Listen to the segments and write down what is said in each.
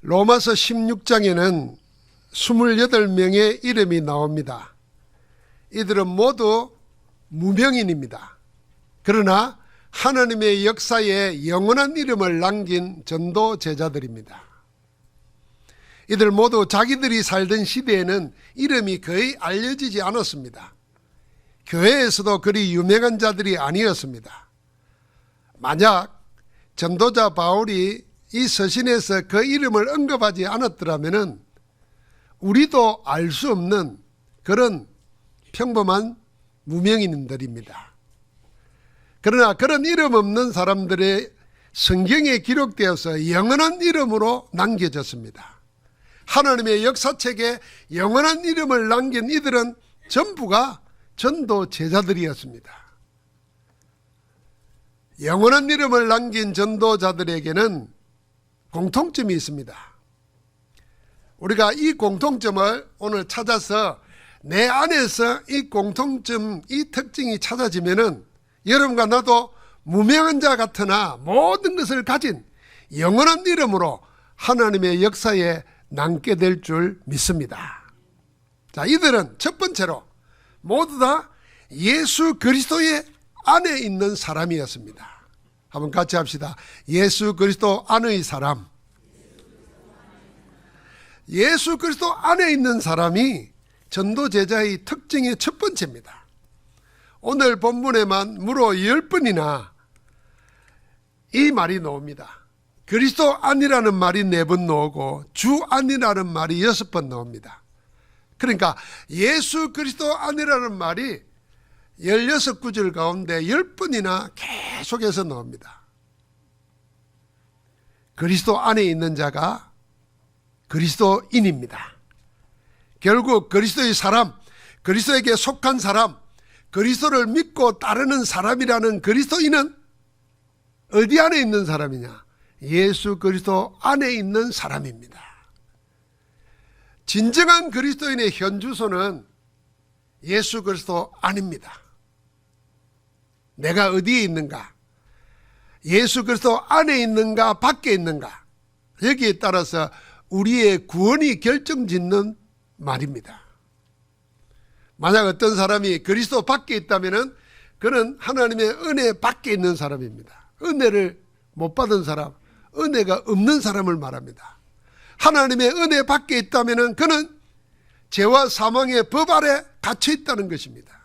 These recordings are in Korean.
로마서 16장에는 28명의 이름이 나옵니다. 이들은 모두 무명인입니다. 그러나 하나님의 역사에 영원한 이름을 남긴 전도 제자들입니다. 이들 모두 자기들이 살던 시대에는 이름이 거의 알려지지 않았습니다. 교회에서도 그리 유명한 자들이 아니었습니다. 만약 전도자 바울이 이 서신에서 그 이름을 언급하지 않았더라면 우리도 알 수 없는 그런 평범한 무명인들입니다. 그러나 그런 이름 없는 사람들의 성경에 기록되어서 영원한 이름으로 남겨졌습니다. 하나님의 역사책에 영원한 이름을 남긴 이들은 전부가 전도 제자들이었습니다. 영원한 이름을 남긴 전도자들에게는 공통점이 있습니다. 우리가 이 공통점을 오늘 찾아서 내 안에서 이 공통점, 이 특징이 찾아지면은 여러분과 나도 무명한 자 같으나 모든 것을 가진 영원한 이름으로 하나님의 역사에 남게 될 줄 믿습니다. 자, 이들은 첫 번째로 모두 다 예수 그리스도의 안에 있는 사람이었습니다. 한번 같이 합시다. 예수 그리스도 안의 사람. 예수 그리스도 안에 있는 사람이 전도 제자의 특징의 첫 번째입니다. 오늘 본문에만 무려 10번이나 이 말이 나옵니다. 그리스도 안이라는 말이 4번 나오고 주 안이라는 말이 6번 나옵니다. 그러니까 예수 그리스도 안이라는 말이 16구절 가운데 10번이나 계속해서 나옵니다. 그리스도 안에 있는 자가 그리스도인입니다. 결국 그리스도의 사람, 그리스도에게 속한 사람, 그리스도를 믿고 따르는 사람이라는 그리스도인은 어디 안에 있는 사람이냐? 예수 그리스도 안에 있는 사람입니다. 진정한 그리스도인의 현주소는 예수 그리스도 안입니다. 내가 어디에 있는가? 예수 그리스도 안에 있는가? 밖에 있는가? 여기에 따라서 우리의 구원이 결정짓는 말입니다. 만약 어떤 사람이 그리스도 밖에 있다면 그는 하나님의 은혜 밖에 있는 사람입니다. 은혜를 못 받은 사람, 은혜가 없는 사람을 말합니다. 하나님의 은혜 밖에 있다면 그는 죄와 사망의 법 아래 갇혀 있다는 것입니다.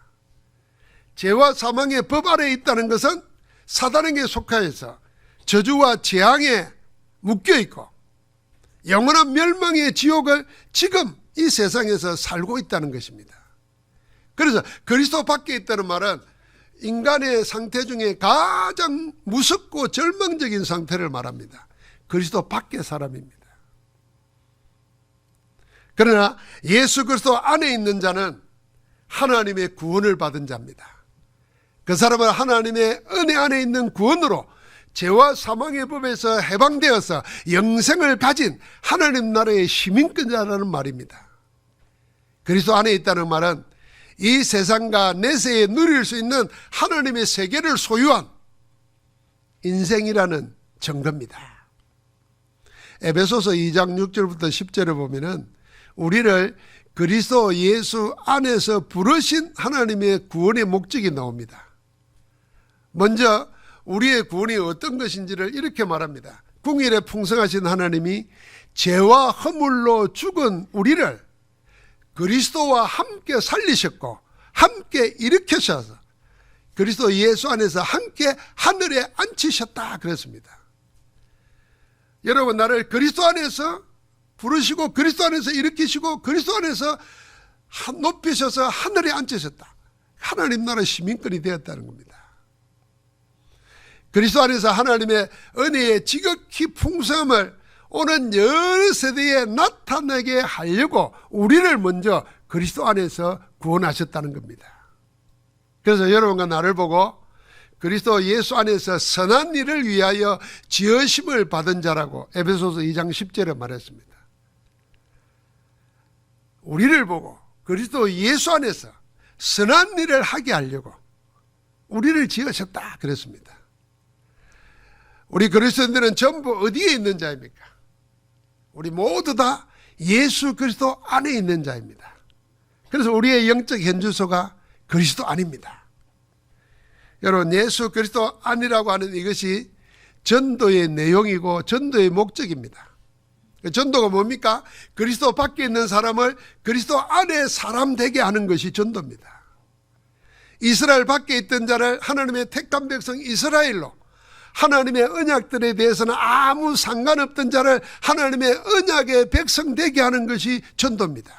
죄와 사망의 법 아래 있다는 것은 사단에게 속하여서 저주와 재앙에 묶여 있고 영원한 멸망의 지옥을 지금 이 세상에서 살고 있다는 것입니다. 그래서 그리스도 밖에 있다는 말은 인간의 상태 중에 가장 무섭고 절망적인 상태를 말합니다. 그리스도 밖의 사람입니다. 그러나 예수 그리스도 안에 있는 자는 하나님의 구원을 받은 자입니다. 그 사람은 하나님의 은혜 안에 있는 구원으로 죄와 사망의 법에서 해방되어서 영생을 가진 하나님 나라의 시민권자라는 말입니다. 그리스도 안에 있다는 말은 이 세상과 내세에 누릴 수 있는 하나님의 세계를 소유한 인생이라는 증거입니다. 에베소서 2장 6절부터 10절을 보면은 우리를 그리스도 예수 안에서 부르신 하나님의 구원의 목적이 나옵니다. 먼저 우리의 구원이 어떤 것인지를 이렇게 말합니다. 궁일에 풍성하신 하나님이 죄와 허물로 죽은 우리를 그리스도와 함께 살리셨고 함께 일으키셔서 그리스도 예수 안에서 함께 하늘에 앉히셨다 그랬습니다. 여러분, 나를 그리스도 안에서 부르시고 그리스도 안에서 일으키시고 그리스도 안에서 높이셔서 하늘에 앉히셨다. 하나님 나라 시민권이 되었다는 겁니다. 그리스도 안에서 하나님의 은혜의 지극히 풍성함을 오는 여러 세대에 나타나게 하려고 우리를 먼저 그리스도 안에서 구원하셨다는 겁니다. 그래서 여러분과 나를 보고 그리스도 예수 안에서 선한 일을 위하여 지으심을 받은 자라고 에베소서 2장 10절에 말했습니다. 우리를 보고 그리스도 예수 안에서 선한 일을 하게 하려고 우리를 지으셨다 그랬습니다. 우리 그리스도인들은 전부 어디에 있는 자입니까? 우리 모두 다 예수 그리스도 안에 있는 자입니다. 그래서 우리의 영적 현주소가 그리스도 안입니다. 여러분, 예수 그리스도 안이라고 하는 이것이 전도의 내용이고 전도의 목적입니다. 전도가 뭡니까? 그리스도 밖에 있는 사람을 그리스도 안에 사람 되게 하는 것이 전도입니다. 이스라엘 밖에 있던 자를 하나님의 택한 백성 이스라엘로, 하나님의 언약들에 대해서는 아무 상관없던 자를 하나님의 언약의 백성 되게 하는 것이 전도입니다.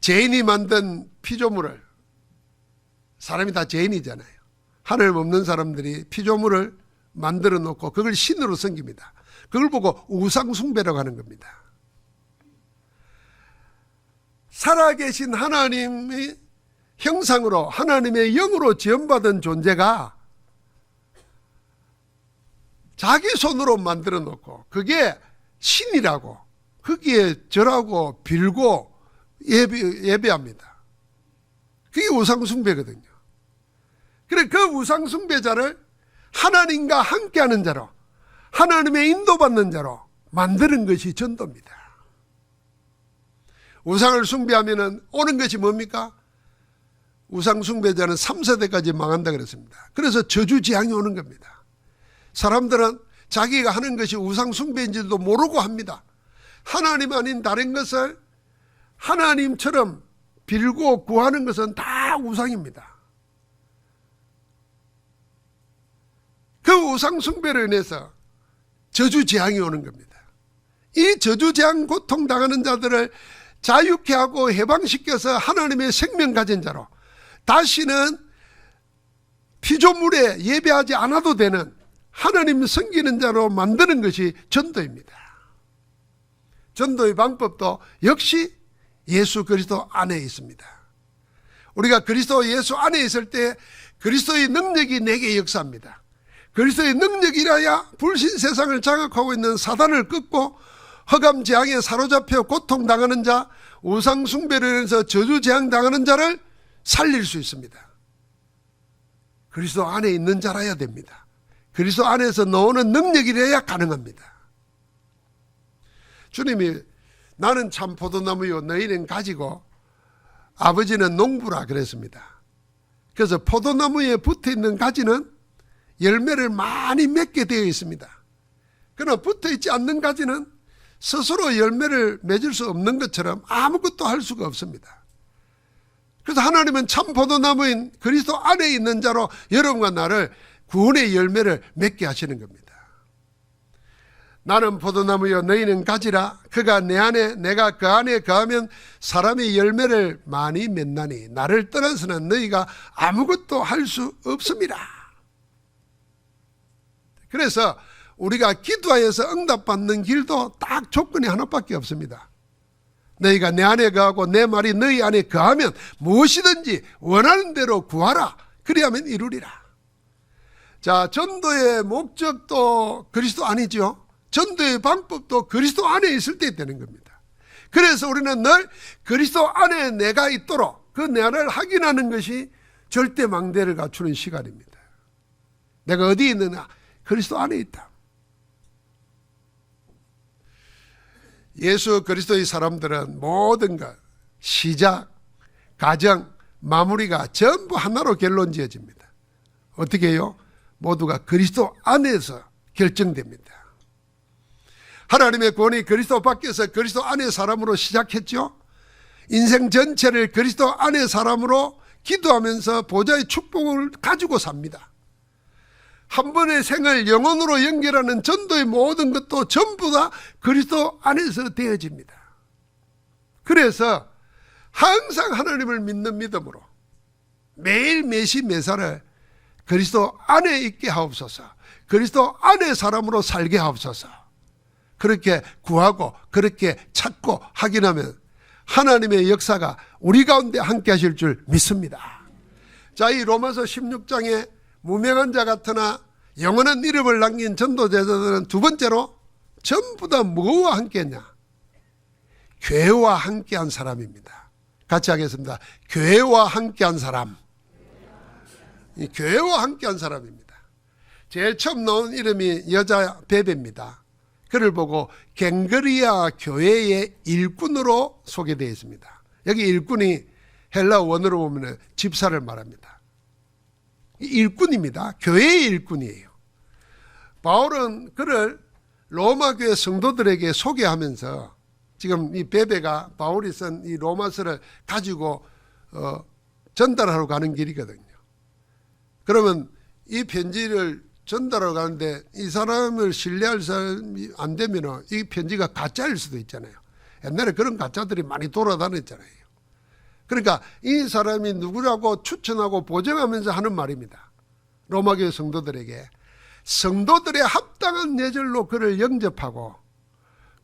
죄인이 만든 피조물을, 사람이 다 죄인이잖아요. 하나님 없는 사람들이 피조물을 만들어 놓고 그걸 신으로 섬깁니다. 그걸 보고 우상숭배라고 하는 겁니다. 살아계신 하나님의 형상으로, 하나님의 영으로 지음받은 존재가 자기 손으로 만들어 놓고 그게 신이라고 거기에 절하고 빌고 예배합니다. 그게 우상숭배거든요. 그래, 그 우상숭배자를 하나님과 함께하는 자로, 하나님의 인도받는 자로 만드는 것이 전도입니다. 우상을 숭배하면 오는 것이 뭡니까? 우상숭배자는 3세대까지 망한다 그랬습니다. 그래서 저주재앙이 오는 겁니다. 사람들은 자기가 하는 것이 우상숭배인지도 모르고 합니다. 하나님 아닌 다른 것을 하나님처럼 빌고 구하는 것은 다 우상입니다. 그 우상숭배로 인해서 저주재앙이 오는 겁니다. 이 저주재앙 고통당하는 자들을 자유케 하고 해방시켜서 하나님의 생명 가진 자로, 다시는 피조물에 예배하지 않아도 되는 하나님 섬기는 자로 만드는 것이 전도입니다. 전도의 방법도 역시 예수 그리스도 안에 있습니다. 우리가 그리스도 예수 안에 있을 때 그리스도의 능력이 내게 역사합니다. 그리스도의 능력이라야 불신 세상을 장악하고 있는 사단을 꺾고 허감 재앙에 사로잡혀 고통당하는 자, 우상 숭배로 인해서 저주 재앙 당하는 자를 살릴 수 있습니다. 그리스도 안에 있는 자라야 됩니다. 그리스도 안에서 나오는 능력이라야 가능합니다. 주님이 나는 참 포도나무요 너희는 가지고 아버지는 농부라 그랬습니다. 그래서 포도나무에 붙어있는 가지는 열매를 많이 맺게 되어 있습니다. 그러나 붙어있지 않는 가지는 스스로 열매를 맺을 수 없는 것처럼 아무것도 할 수가 없습니다. 그래서 하나님은 참 포도나무인 그리스도 안에 있는 자로 여러분과 나를 구원의 열매를 맺게 하시는 겁니다. 나는 포도나무여 너희는 가지라. 그가 내 안에 내가 그 안에 거하면 사람이 열매를 많이 맺나니 나를 떠나서는 너희가 아무것도 할 수 없습니다. 그래서 우리가 기도하여서 응답받는 길도 딱 조건이 하나밖에 없습니다. 너희가 내 안에 거하고 내 말이 너희 안에 거하면 무엇이든지 원하는 대로 구하라. 그리하면 이루리라. 자, 전도의 목적도 그리스도 안이죠. 전도의 방법도 그리스도 안에 있을 때 되는 겁니다. 그래서 우리는 늘 그리스도 안에 내가 있도록 그 내를 확인하는 것이 절대 망대를 갖추는 시간입니다. 내가 어디에 있느냐? 그리스도 안에 있다. 예수 그리스도의 사람들은 모든 것, 시작, 가정, 마무리가 전부 하나로 결론 지어집니다. 어떻게 해요? 모두가 그리스도 안에서 결정됩니다. 하나님의 구원이 그리스도 밖에서 그리스도 안의 사람으로 시작했죠. 인생 전체를 그리스도 안의 사람으로 기도하면서 보좌의 축복을 가지고 삽니다. 한 번의 생을 영혼으로 연결하는 전도의 모든 것도 전부 다 그리스도 안에서 되어집니다. 그래서 항상 하나님을 믿는 믿음으로 매일 매시 매사를 그리스도 안에 있게 하옵소서, 그리스도 안의 사람으로 살게 하옵소서, 그렇게 구하고 그렇게 찾고 확인하면 하나님의 역사가 우리 가운데 함께 하실 줄 믿습니다. 자, 이 로마서 16장에 무명한 자 같으나 영원한 이름을 남긴 전도제자들은 두 번째로 전부 다 뭐와 함께 했냐? 교회와 함께한 사람입니다. 같이 하겠습니다. 교회와 함께한 사람. 이 교회와 함께한 사람입니다. 제일 처음 나온 이름이 여자 베베입니다. 그를 보고 갱그리아 교회의 일꾼으로 소개되어 있습니다. 여기 일꾼이 헬라 원어로 보면 집사를 말합니다. 일꾼입니다. 교회의 일꾼이에요. 바울은 그를 로마 교회 성도들에게 소개하면서 지금 이 베베가 바울이 쓴 이 로마서를 가지고 전달하러 가는 길이거든요. 그러면 이 편지를 전달하러 가는데 이 사람을 신뢰할 사람이 안 되면 이 편지가 가짜일 수도 있잖아요. 옛날에 그런 가짜들이 많이 돌아다녔잖아요. 그러니까 이 사람이 누구라고 추천하고 보증하면서 하는 말입니다. 로마교회 성도들에게 성도들의 합당한 예절로 그를 영접하고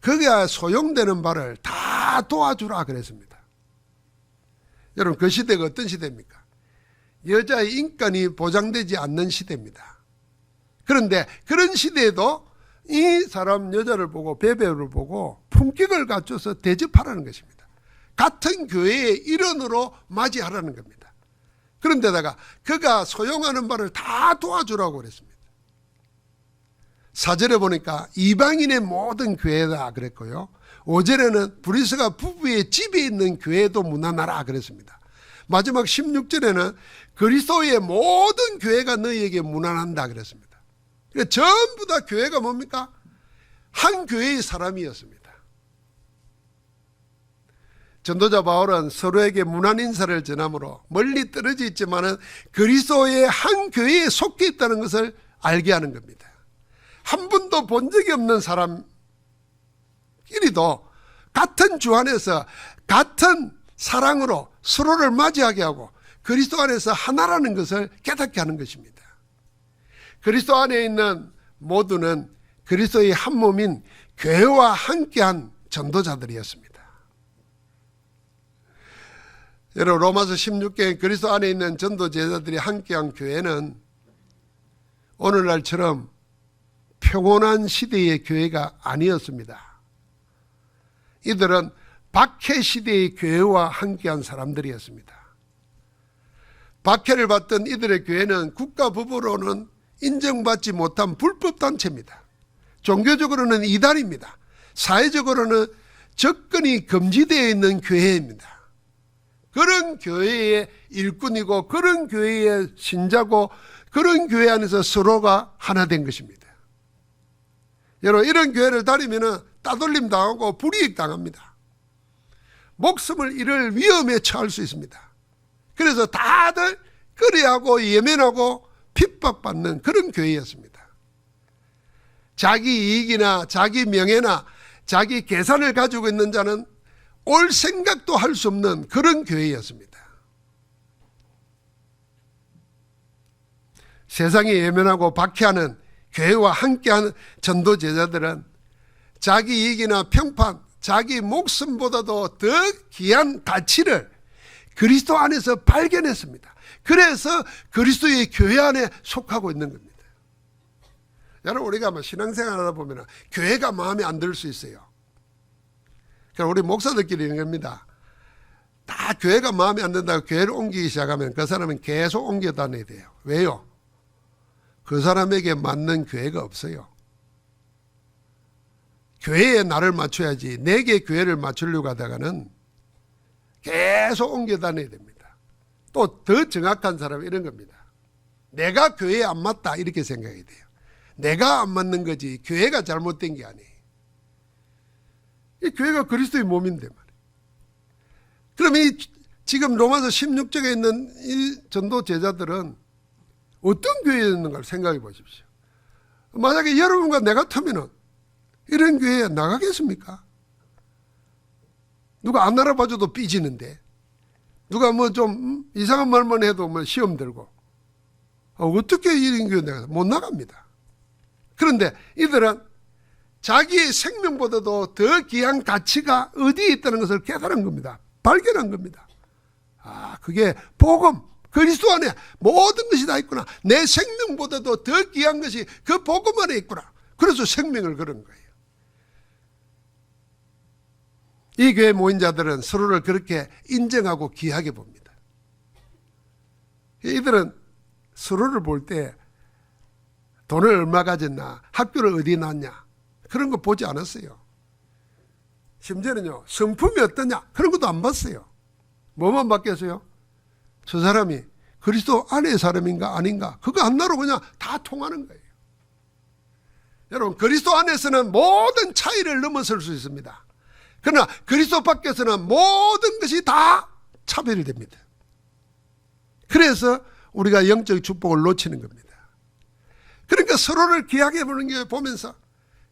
거기에 소용되는 바를 다 도와주라 그랬습니다. 여러분, 그 시대가 어떤 시대입니까? 여자의 인권이 보장되지 않는 시대입니다. 그런데 그런 시대에도 이 사람 여자를 보고 베베를 보고 품격을 갖춰서 대접하라는 것입니다. 같은 교회의 일원으로 맞이하라는 겁니다. 그런데다가 그가 소용하는 바를 다 도와주라고 그랬습니다. 4절에 보니까 이방인의 모든 교회다 그랬고요. 5절에는 브리스가 부부의 집에 있는 교회도 문안하라 그랬습니다. 마지막 16절에는 그리스도의 모든 교회가 너희에게 문안한다 그랬습니다. 그러니까 전부 다 교회가 뭡니까? 한 교회의 사람이었습니다. 전도자 바울은 서로에게 문안 인사를 전함으로 멀리 떨어져 있지만은 그리스도의 한 교회에 속해 있다는 것을 알게 하는 겁니다. 한 번도 본 적이 없는 사람끼리도 같은 주 안에서 같은 사랑으로 서로를 맞이하게 하고 그리스도 안에서 하나라는 것을 깨닫게 하는 것입니다. 그리스도 안에 있는 모두는 그리스도의 한 몸인 교회와 함께한 전도자들이었습니다. 여러분, 로마서 16개 그리스도 안에 있는 전도 제자들이 함께한 교회는 오늘날처럼 평온한 시대의 교회가 아니었습니다. 이들은 박해 시대의 교회와 함께한 사람들이었습니다. 박해를 받던 이들의 교회는 국가법으로는 인정받지 못한 불법단체입니다. 종교적으로는 이단입니다. 사회적으로는 접근이 금지되어 있는 교회입니다. 그런 교회의 일꾼이고 그런 교회의 신자고 그런 교회 안에서 서로가 하나 된 것입니다. 여러분, 이런 교회를 다니면 따돌림 당하고 불이익 당합니다. 목숨을 잃을 위험에 처할 수 있습니다. 그래서 다들 꺼려하고 예면하고 핍박받는 그런 교회였습니다. 자기 이익이나 자기 명예나 자기 계산을 가지고 있는 자는 올 생각도 할 수 없는 그런 교회였습니다. 세상에 예면하고 박해하는 교회와 함께하는 전도 제자들은 자기 이익이나 평판, 자기 목숨보다도 더 귀한 가치를 그리스도 안에서 발견했습니다. 그래서 그리스도의 교회 안에 속하고 있는 겁니다. 여러분, 우리가 신앙생활 하다 보면 교회가 마음에 안 들 수 있어요. 그러니까 우리 목사들끼리 이런 겁니다. 다 교회가 마음에 안 든다고 교회를 옮기기 시작하면 그 사람은 계속 옮겨 다녀야 돼요. 왜요? 그 사람에게 맞는 교회가 없어요. 교회에 나를 맞춰야지 내게 교회를 맞추려고 하다가는 계속 옮겨 다녀야 됩니다. 또 더 정확한 사람은 이런 겁니다. 내가 교회에 안 맞다 이렇게 생각해야 돼요. 내가 안 맞는 거지 교회가 잘못된 게 아니에요. 이 교회가 그리스도의 몸인데 말이에요. 그럼 이 지금 로마서 16장에 있는 이 전도 제자들은 어떤 교회였는가를 생각해 보십시오. 만약에 여러분과 내 같으면 이런 교회에 나가겠습니까? 누가 안 알아봐줘도 삐지는데, 누가 뭐 좀 이상한 말만 해도 뭐 시험 들고, 어떻게 이런 교회에 나가서 못 나갑니다. 그런데 이들은 자기의 생명보다도 더 귀한 가치가 어디에 있다는 것을 깨달은 겁니다. 발견한 겁니다. 그게 복음, 그리스도 안에 모든 것이 다 있구나. 내 생명보다도 더 귀한 것이 그 복음 안에 있구나. 그래서 생명을 걸은 거예요. 이 교회 모인 자들은 서로를 그렇게 인정하고 귀하게 봅니다. 이들은 서로를 볼 때 돈을 얼마 가졌나, 학교를 어디 나왔냐, 그런 거 보지 않았어요. 심지어는요, 성품이 어떠냐 그런 것도 안 봤어요. 뭐만 봤겠어요? 저 사람이 그리스도 안의 사람인가 아닌가 그거 하나로 그냥 다 통하는 거예요. 여러분, 그리스도 안에서는 모든 차이를 넘어설 수 있습니다. 그러나 그리스도 밖에서는 모든 것이 다 차별이 됩니다. 그래서 우리가 영적 축복을 놓치는 겁니다. 그러니까 서로를 귀하게 보는 게 보면서,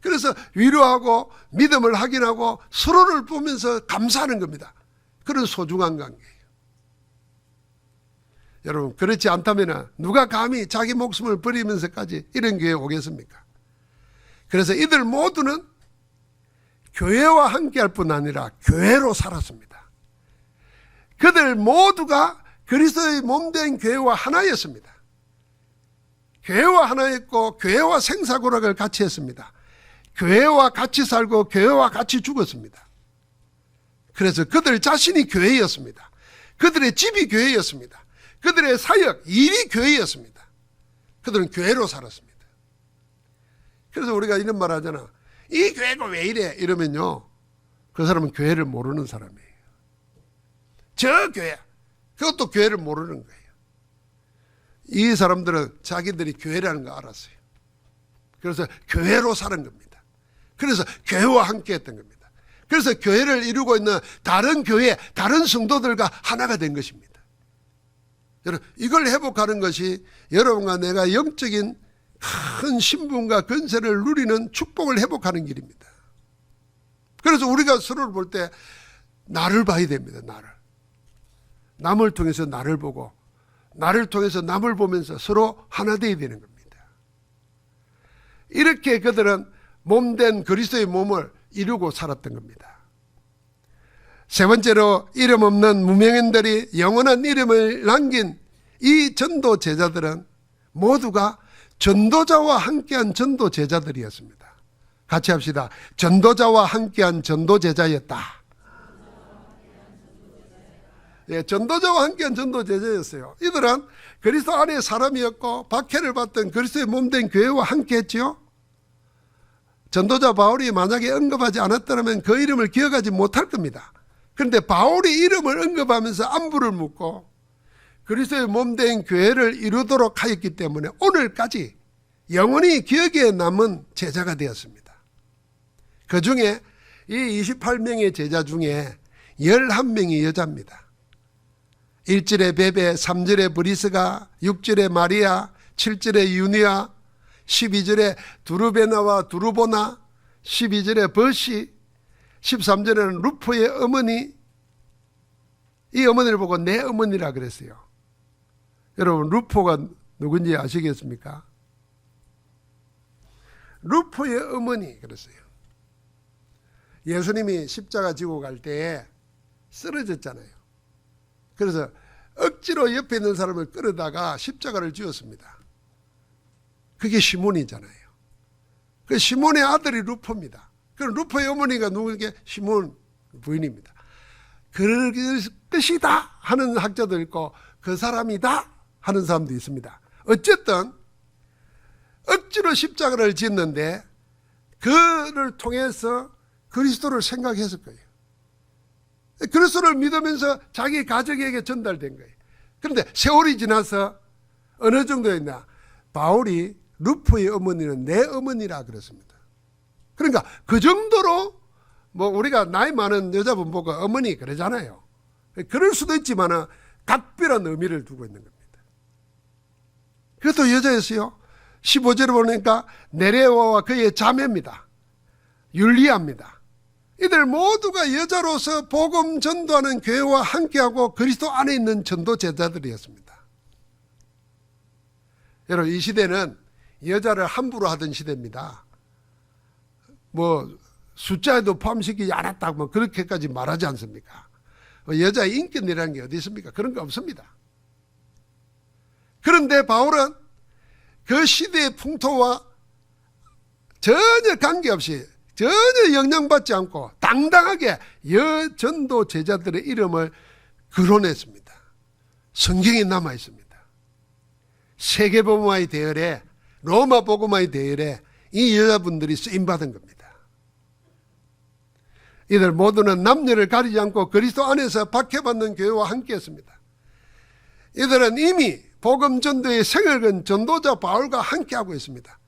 그래서 위로하고 믿음을 확인하고 서로를 보면서 감사하는 겁니다. 그런 소중한 관계예요. 여러분, 그렇지 않다면 누가 감히 자기 목숨을 버리면서까지 이런 교회에 오겠습니까? 그래서 이들 모두는 교회와 함께할 뿐 아니라 교회로 살았습니다. 그들 모두가 그리스도의 몸된 교회와 하나였습니다. 교회와 하나였고 교회와 생사고락을 같이 했습니다. 교회와 같이 살고 교회와 같이 죽었습니다. 그래서 그들 자신이 교회였습니다. 그들의 집이 교회였습니다. 그들의 사역, 일이 교회였습니다. 그들은 교회로 살았습니다. 그래서 우리가 이런 말 하잖아. 이 교회가 왜 이래? 이러면요, 그 사람은 교회를 모르는 사람이에요. 저 교회, 그것도 교회를 모르는 거예요. 이 사람들은 자기들이 교회라는 거 알았어요. 그래서 교회로 사는 겁니다. 그래서 교회와 함께 했던 겁니다. 그래서 교회를 이루고 있는 다른 교회, 다른 성도들과 하나가 된 것입니다. 여러분, 이걸 회복하는 것이 여러분과 내가 영적인 큰 신분과 권세를 누리는 축복을 회복하는 길입니다. 그래서 우리가 서로를 볼 때 나를 봐야 됩니다. 나를. 남을 통해서 나를 보고 나를 통해서 남을 보면서 서로 하나 되어야 되는 겁니다. 이렇게 그들은 몸된 그리스도의 몸을 이루고 살았던 겁니다. 세 번째로, 이름 없는 무명인들이 영원한 이름을 남긴 이 전도 제자들은 모두가 전도자와 함께한 전도 제자들이었습니다. 같이 합시다. 전도자와 함께한 전도 제자였다. 예, 전도자와 함께한 전도 제자였어요. 이들은 그리스도 안에 사람이었고 박해를 받던 그리스도의 몸된 교회와 함께했지요. 전도자 바울이 만약에 언급하지 않았더라면 그 이름을 기억하지 못할 겁니다. 그런데 바울이 이름을 언급하면서 안부를 묻고 그리스도의 몸된 교회를 이루도록 하였기 때문에 오늘까지 영원히 기억에 남은 제자가 되었습니다. 그 중에 이 28명의 제자 중에 11명이 여자입니다. 1절에 베베, 3절에 브리스가, 6절에 마리아, 7절에 유니아, 12절에 두르베나와 두르보나, 12절에 버시, 13절에는 루포의 어머니, 이 어머니를 보고 내 어머니라 그랬어요. 여러분, 루포가 누군지 아시겠습니까? 루포의 어머니 그랬어요. 예수님이 십자가 지고 갈 때에 쓰러졌잖아요. 그래서 억지로 옆에 있는 사람을 끌어다가 십자가를 지었습니다. 그게 시몬이잖아요. 그 시몬의 아들이 루포입니다. 그럼 루포의 어머니가 누구에게? 시몬 부인입니다. 그럴 것이다 하는 학자도 있고 그 사람이다 하는 사람도 있습니다. 어쨌든 억지로 십자가를 짓는데 그를 통해서 그리스도를 생각했을 거예요. 그리스도를 믿으면서 자기 가족에게 전달된 거예요. 그런데 세월이 지나서 어느 정도였나? 바울이 루포의 어머니는 내 어머니라 그랬습니다. 그러니까 그 정도로 뭐 우리가 나이 많은 여자분 보고 어머니 그러잖아요. 그럴 수도 있지만 각별한 의미를 두고 있는 겁니다. 그것도 여자였어요. 15절에 보니까 네레오와 그의 자매입니다. 율리아입니다. 이들 모두가 여자로서 복음 전도하는 교회와 함께하고 그리스도 안에 있는 전도 제자들이었습니다. 여러분, 이 시대는 여자를 함부로 하던 시대입니다. 뭐 숫자에도 포함시키지 않았다고 뭐 그렇게까지 말하지 않습니까? 여자의 인권이라는 게 어디 있습니까? 그런 거 없습니다. 그런데 바울은 그 시대의 풍토와 전혀 관계없이, 전혀 영향받지 않고 당당하게 여전도 제자들의 이름을 거론했습니다. 성경에 남아 있습니다. 세계복음화의 대열에, 로마 복음화의 대열에 이 여자분들이 쓰임받은 겁니다. 이들 모두는 남녀를 가리지 않고 그리스도 안에서 박해받는 교회와 함께했습니다. 이들은 이미 복음 전도의 생을 건 전도자 바울과 함께하고 있습니다.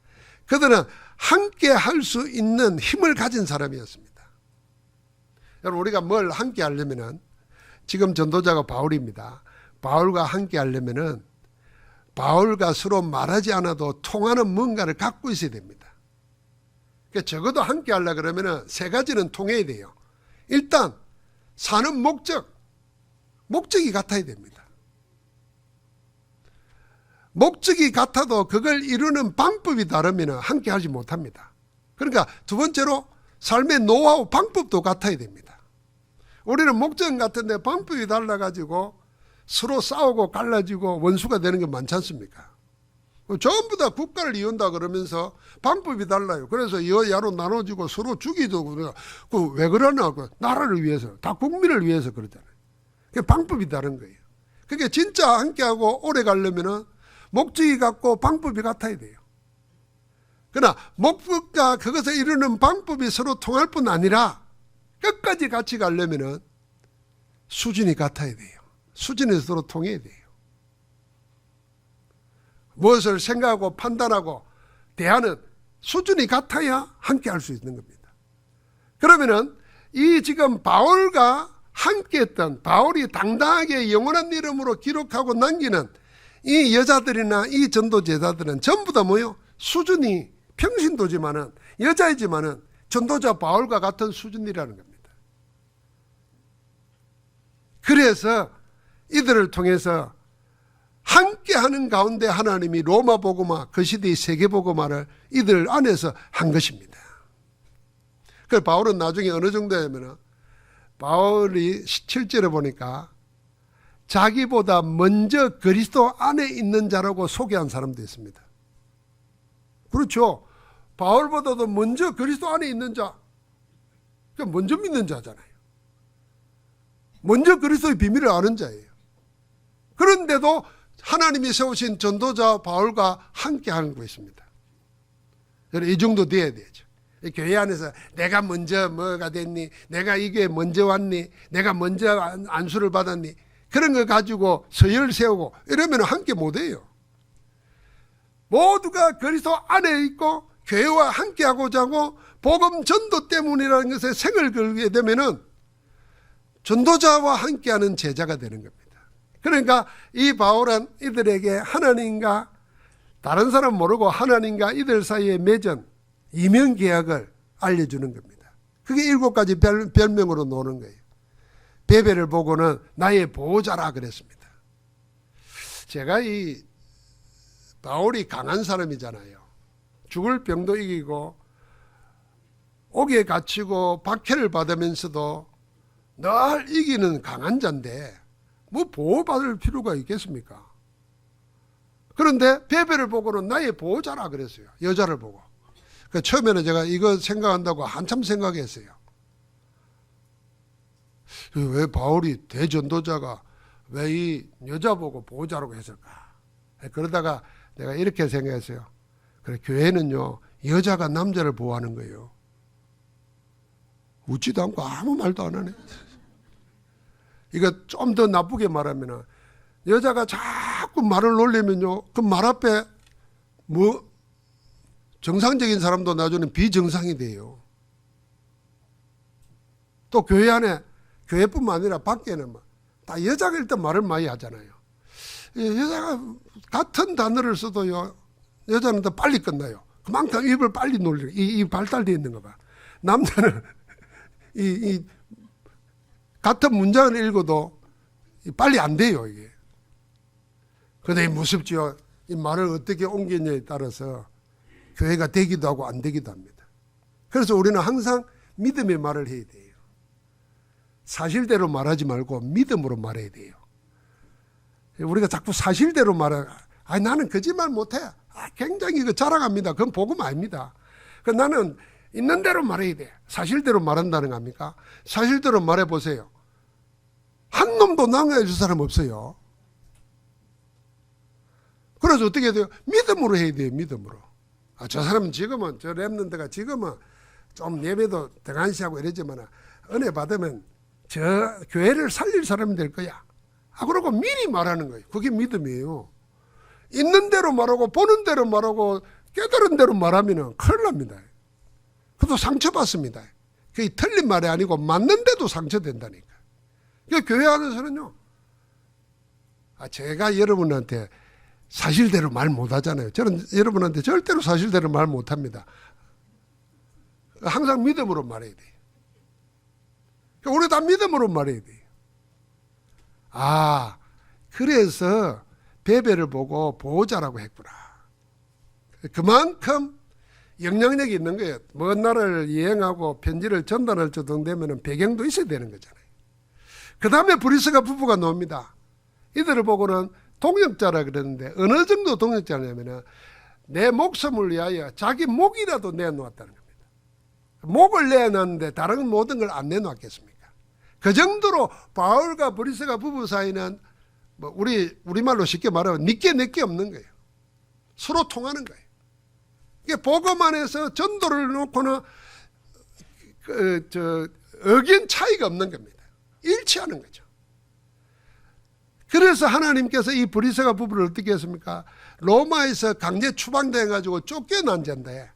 그들은 함께할 수 있는 힘을 가진 사람이었습니다. 여러분, 우리가 뭘 함께하려면은 지금 전도자가 바울입니다. 바울과 함께하려면은 바울과 서로 말하지 않아도 통하는 뭔가를 갖고 있어야 됩니다. 그러니까 적어도 함께하려 그러면은 세 가지는 통해야 돼요. 일단 사는 목적이 같아야 됩니다. 목적이 같아도 그걸 이루는 방법이 다르면 함께하지 못합니다. 그러니까 두 번째로 삶의 노하우 방법도 같아야 됩니다. 우리는 목적은 같은데 방법이 달라가지고 서로 싸우고 갈라지고 원수가 되는 게 많지 않습니까? 전부 다 국가를 이룬다 그러면서 방법이 달라요. 그래서 여야로 나눠지고 서로 죽이도 그래요. 왜 그러나? 나라를 위해서, 다 국민을 위해서 그러잖아요. 방법이 다른 거예요. 그게 진짜 함께하고 오래 가려면은 목적이 같고 방법이 같아야 돼요. 그러나 목적과 그것을 이루는 방법이 서로 통할 뿐 아니라 끝까지 같이 가려면은 수준이 같아야 돼요. 수준에서 서로 통해야 돼요. 무엇을 생각하고 판단하고 대하는 수준이 같아야 함께 할 수 있는 겁니다. 그러면은 이 지금 바울과 함께 했던, 바울이 당당하게 영원한 이름으로 기록하고 남기는 이 여자들이나 이 전도 제자들은 전부 다 뭐요? 수준이 평신도지만은, 여자이지만은 전도자 바울과 같은 수준이라는 겁니다. 그래서 이들을 통해서 함께하는 가운데 하나님이 로마 복음화, 그 시대의 세계 복음화를 이들 안에서 한 것입니다. 그래서 바울은 나중에 어느 정도냐면 바울이 17절에 보니까 자기보다 먼저 그리스도 안에 있는 자라고 소개한 사람도 있습니다. 그렇죠. 바울보다도 먼저 그리스도 안에 있는 자, 그러니까 먼저 믿는 자잖아요. 먼저 그리스도의 비밀을 아는 자예요. 그런데도 하나님이 세우신 전도자 바울과 함께 하는 거 있습니다. 이 정도 돼야 되죠. 교회 안에서 내가 먼저 뭐가 됐니? 내가 이게 먼저 왔니? 내가 먼저 안수를 받았니? 그런 거 가지고 서열 세우고 이러면 함께 못해요. 모두가 그리스도 안에 있고 교회와 함께하고자 하고 복음 전도 때문이라는 것에 생을 걸게 되면은 전도자와 함께하는 제자가 되는 겁니다. 그러니까 이 바울은 이들에게 하나님과 다른 사람 모르고 하나님과 이들 사이에 맺은 이면계약을 알려주는 겁니다. 그게 7가지 별명으로 노는 거예요. 베베를 보고는 나의 보호자라 그랬습니다. 제가 이 바울이 강한 사람이잖아요. 죽을 병도 이기고 옥에 갇히고 박해를 받으면서도 늘 이기는 강한 자인데 뭐 보호받을 필요가 있겠습니까? 그런데 베베를 보고는 나의 보호자라 그랬어요. 여자를 보고. 처음에는 제가 이거 생각한다고 한참 생각했어요. 왜 바울이 대전도자가 왜 이 여자 보고 보호자라고 했을까? 그러다가 내가 이렇게 생각했어요. 그래, 교회는요 여자가 남자를 보호하는 거예요. 웃지도 않고 아무 말도 안 하네. 이거 좀 더 나쁘게 말하면 여자가 자꾸 말을 놀리면요 그 말 앞에 뭐 정상적인 사람도 나중에 비정상이 돼요. 또 교회 안에, 교회뿐만 아니라 밖에는 다 여자가 일단 말을 많이 하잖아요. 여자가 같은 단어를 써도요 여자는 더 빨리 끝나요. 그만큼 입을 빨리 놀리고 이 발달되어 있는 거 봐. 남자는 이 같은 문장을 읽어도 빨리 안 돼요 이게. 그런데 무섭죠. 이 말을 어떻게 옮기냐에 따라서 교회가 되기도 하고 안 되기도 합니다. 그래서 우리는 항상 믿음의 말을 해야 돼요. 사실대로 말하지 말고 믿음으로 말해야 돼요. 우리가 자꾸 사실대로 나는 거짓말 못해. 굉장히 자랑합니다. 그건 복음 아닙니다. 나는 있는 대로 말해야 돼. 사실대로 말한다는 거 아닙니까? 사실대로 말해보세요. 한 놈도 낭해줄 사람 없어요. 그래서 어떻게 해야 돼요? 믿음으로 해야 돼요. 믿음으로. 저 사람은 지금은, 저 랩런드가 지금은 좀 예배도 등한시하고 이러지만 은혜 받으면 저 교회를 살릴 사람이 될 거야. 그러고 미리 말하는 거예요. 그게 믿음이에요. 있는 대로 말하고 보는 대로 말하고 깨달은 대로 말하면 큰일 납니다. 그것도 상처받습니다. 그게 틀린 말이 아니고 맞는데도 상처된다니까. 그러니까 교회 안에서는요. 제가 여러분한테 사실대로 말 못하잖아요. 저는 여러분한테 절대로 사실대로 말 못합니다. 항상 믿음으로 말해야 돼요. 우리 다 믿음으로 말해야 돼요. 그래서 베베를 보고 보호자라고 했구나. 그만큼 영향력이 있는 거예요. 먼 나라를 여행하고 편지를 전달할 정도 되면 배경도 있어야 되는 거잖아요. 그 다음에 브리스가 부부가 나옵니다. 이들을 보고는 동역자라 그러는데 어느 정도 동역자냐면 내 목숨을 위하여 자기 목이라도 내놓았다는 겁니다. 목을 내놨는데 다른 모든 걸 안 내놓았겠습니까? 그 정도로 바울과 브리스가 부부 사이는 우리말로 쉽게 말하면 니께 내게 없는 거예요. 서로 통하는 거예요. 이게 복음 안에서 전도를 놓고는 의견 차이가 없는 겁니다. 일치하는 거죠. 그래서 하나님께서 이 브리스가 부부를 어떻게 했습니까? 로마에서 강제 추방돼 가지고 쫓겨난 자인데,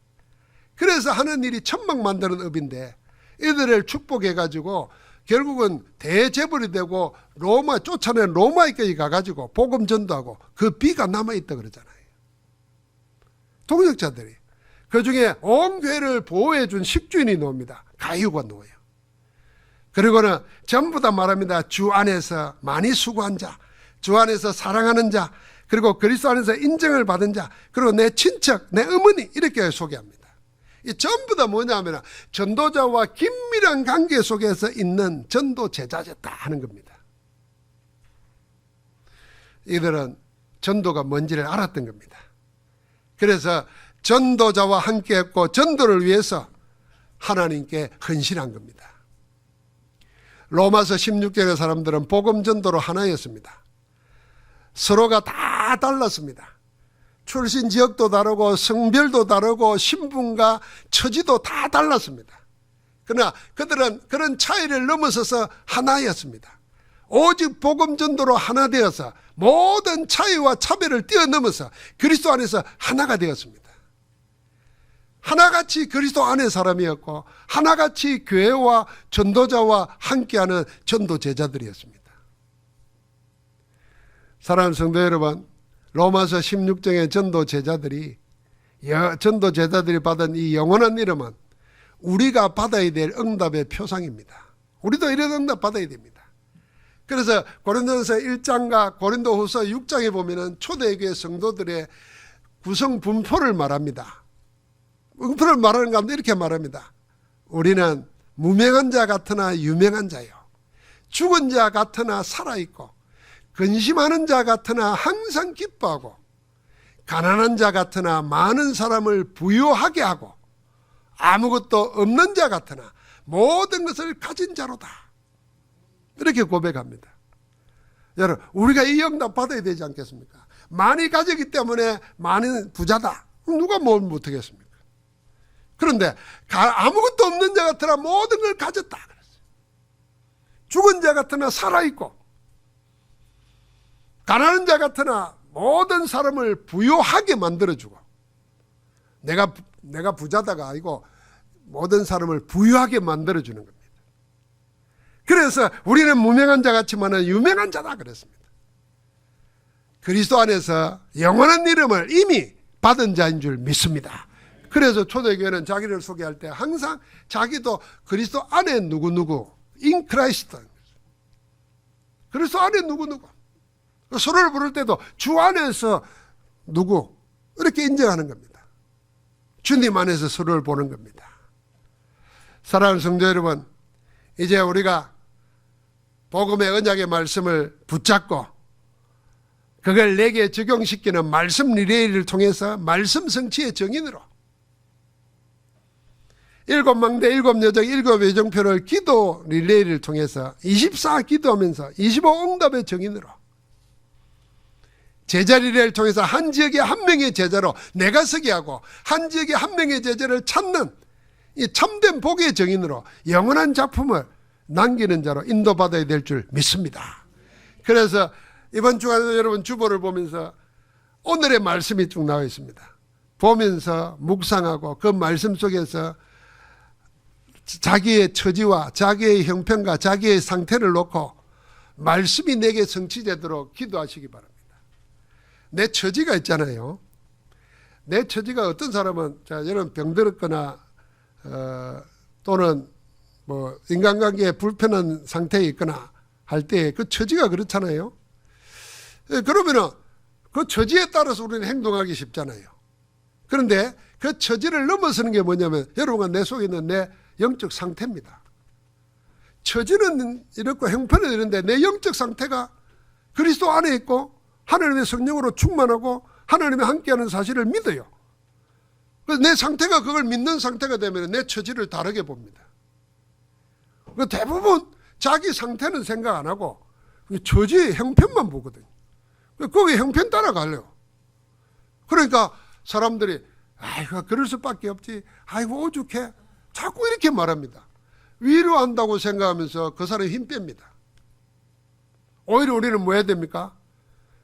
그래서 하는 일이 천막 만드는 업인데 이들을 축복해 가지고 결국은 대재벌이 되고 로마 쫓아낸 로마에까지 가가지고 복음 전도하고 그 비가 남아있다 그러잖아요. 동역자들이. 그 중에 온 교회를 보호해 준 식주인이 나옵니다. 가이유가 나와요. 그리고는 전부 다 말합니다. 주 안에서 많이 수고한 자, 주 안에서 사랑하는 자, 그리고 그리스도 안에서 인정을 받은 자, 그리고 내 친척, 내 어머니 이렇게 소개합니다. 이 전부 다 뭐냐면 전도자와 긴밀한 관계 속에서 있는 전도 제자였다 하는 겁니다. 이들은 전도가 뭔지를 알았던 겁니다. 그래서 전도자와 함께했고 전도를 위해서 하나님께 헌신한 겁니다. 로마서 16장의 사람들은 복음 전도로 하나였습니다. 서로가 다 달랐습니다. 출신 지역도 다르고 성별도 다르고 신분과 처지도 다 달랐습니다. 그러나 그들은 그런 차이를 넘어서서 하나였습니다. 오직 복음 전도로 하나 되어서 모든 차이와 차별을 뛰어넘어서 그리스도 안에서 하나가 되었습니다. 하나같이 그리스도 안의 사람이었고 하나같이 교회와 전도자와 함께하는 전도 제자들이었습니다. 사랑하는 성도 여러분, 로마서 16장의 전도 제자들이 받은 이 영원한 이름은 우리가 받아야 될 응답의 표상입니다. 우리도 이런 응답 받아야 됩니다. 그래서 고린도전서 1장과 고린도후서 6장에 보면은 초대교회 성도들의 구성 분포를 말합니다. 응표를 말하는 가운데 이렇게 말합니다. 우리는 무명한 자 같으나 유명한 자요, 죽은 자 같으나 살아있고, 근심하는 자 같으나 항상 기뻐하고, 가난한 자 같으나 많은 사람을 부유하게 하고, 아무것도 없는 자 같으나 모든 것을 가진 자로다. 이렇게 고백합니다. 여러분, 우리가 이 응답 받아야 되지 않겠습니까? 많이 가졌기 때문에 많은 부자다. 누가 뭘 못하겠습니까? 그런데 아무것도 없는 자 같으나 모든 걸 가졌다 그랬어요. 죽은 자 같으나 살아있고, 가난한 자 같으나 모든 사람을 부유하게 만들어주고, 내가 부자다가 아니고 모든 사람을 부유하게 만들어주는 겁니다. 그래서 우리는 무명한 자 같지만 유명한 자다 그랬습니다. 그리스도 안에서 영원한 이름을 이미 받은 자인 줄 믿습니다. 그래서 초대교회는 자기를 소개할 때 항상 자기도 그리스도 안에 누구누구, in Christ, 그리스도 안에 누구누구, 서로를 부를 때도 주 안에서 누구, 이렇게 인정하는 겁니다. 주님 안에서 서로를 보는 겁니다. 사랑하는 성도 여러분, 이제 우리가 복음의 언약의 말씀을 붙잡고 그걸 내게 적용시키는 말씀 리레이를 통해서 말씀 성취의 정인으로 7망대 7여정 7예정표를 기도 릴레이를 통해서 24 기도하면서 25 응답의 정인으로 제자 리레이를 통해서 한 지역에 한 명의 제자로 내가 서게 하고 한 지역에 한 명의 제자를 찾는 이 참된 복의 정인으로 영원한 작품을 남기는 자로 인도받아야 될 줄 믿습니다. 그래서 이번 주간에도 여러분 주보를 보면서 오늘의 말씀이 쭉 나와 있습니다. 보면서 묵상하고 그 말씀 속에서 자기의 처지와 자기의 형편과 자기의 상태를 놓고 말씀이 내게 성취되도록 기도하시기 바랍니다. 내 처지가 있잖아요. 내 처지가 어떤 사람은 여러분 병들었거나 또는 뭐 인간관계에 불편한 상태에 있거나 할 때 그 처지가 그렇잖아요. 그러면은 그 처지에 따라서 우리는 행동하기 쉽잖아요. 그런데 그 처지를 넘어서는 게 뭐냐면 여러분과 내 속에 있는 내 영적 상태입니다. 처지는 이렇고 형편은 이런데 내 영적 상태가 그리스도 안에 있고 하나님의 성령으로 충만하고 하나님의 함께하는 사실을 믿어요. 그래서 내 상태가 그걸 믿는 상태가 되면 내 처지를 다르게 봅니다. 대부분 자기 상태는 생각 안 하고 처지의 형편만 보거든요. 거기 형편 따라가려고. 그러니까 사람들이 아이고 그럴 수밖에 없지, 아이고 오죽해, 자꾸 이렇게 말합니다. 위로한다고 생각하면서 그 사람이 힘 뺍니다. 오히려 우리는 뭐 해야 됩니까?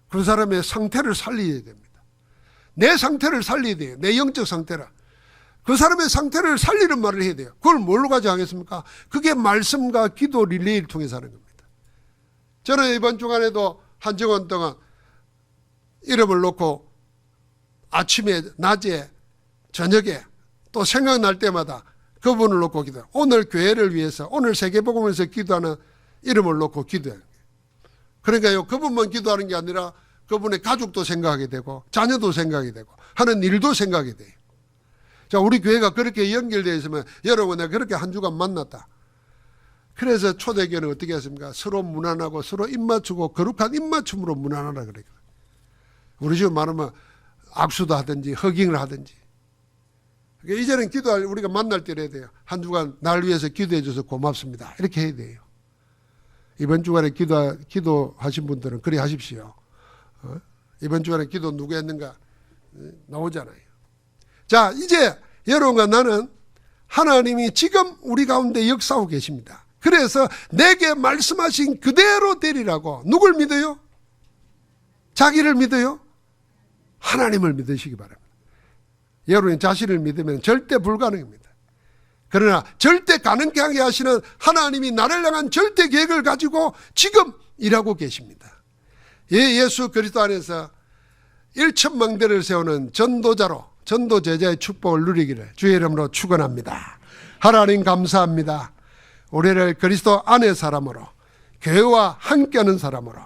그 사람의 상태를 살려야 됩니다. 내 상태를 살려야 돼요. 내 영적 상태를. 그 사람의 상태를 살리는 말을 해야 돼요. 그걸 뭘로 가져가겠습니까? 그게 말씀과 기도 릴레이를 통해서 하는 겁니다. 저는 이번 주간에도 한 주간 동안 이름을 놓고 아침에, 낮에, 저녁에 또 생각날 때마다 그분을 놓고 기도해요. 오늘 교회를 위해서, 오늘 세계복음에서 기도하는 이름을 놓고 기도해요. 그러니까요, 그분만 기도하는 게 아니라 그분의 가족도 생각하게 되고 자녀도 생각이 되고 하는 일도 생각이 돼요. 자, 우리 교회가 그렇게 연결되어 있으면 여러분 내가 그렇게 한 주간 만났다. 그래서 초대교회는 어떻게 했습니까? 서로 무난하고 서로 입맞추고 거룩한 입맞춤으로 무난하라 그래요. 우리 지금 말하면 악수도 하든지 허깅을 하든지. 그러니까 이제는 기도할 우리가 만날 때 해야 돼요. 한 주간 날 위해서 기도해 줘서 고맙습니다. 이렇게 해야 돼요. 이번 주간에 기도하신 분들은 그래 하십시오. 이번 주간에 기도 누구 했는가 나오잖아요. 자, 이제 여러분과 나는 하나님이 지금 우리 가운데 역사하고 계십니다. 그래서 내게 말씀하신 그대로 되리라고. 누굴 믿어요? 자기를 믿어요? 하나님을 믿으시기 바랍니다. 여러분이 자신을 믿으면 절대 불가능합니다. 그러나 절대 가능하게 하시는 하나님이 나를 향한 절대 계획을 가지고 지금 일하고 계십니다. 예수 그리스도 안에서 1천망대를 세우는 전도자로 전도 제자의 축복을 누리기를 주의 이름으로 축원합니다. 하나님 감사합니다. 우리를 그리스도 안의 사람으로, 교회와 함께하는 사람으로,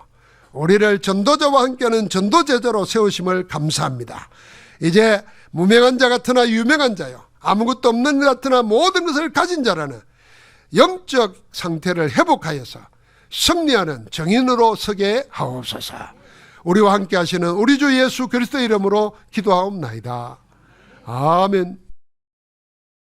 우리를 전도자와 함께하는 전도제자로 세우심을 감사합니다. 이제 무명한 자 같으나 유명한 자요, 아무것도 없는 자 같으나 모든 것을 가진 자라는 영적 상태를 회복하여서 승리하는 정인으로 서게 하옵소서. 우리와 함께 하시는 우리 주 예수 그리스도의 이름으로 기도하옵나이다. 아멘.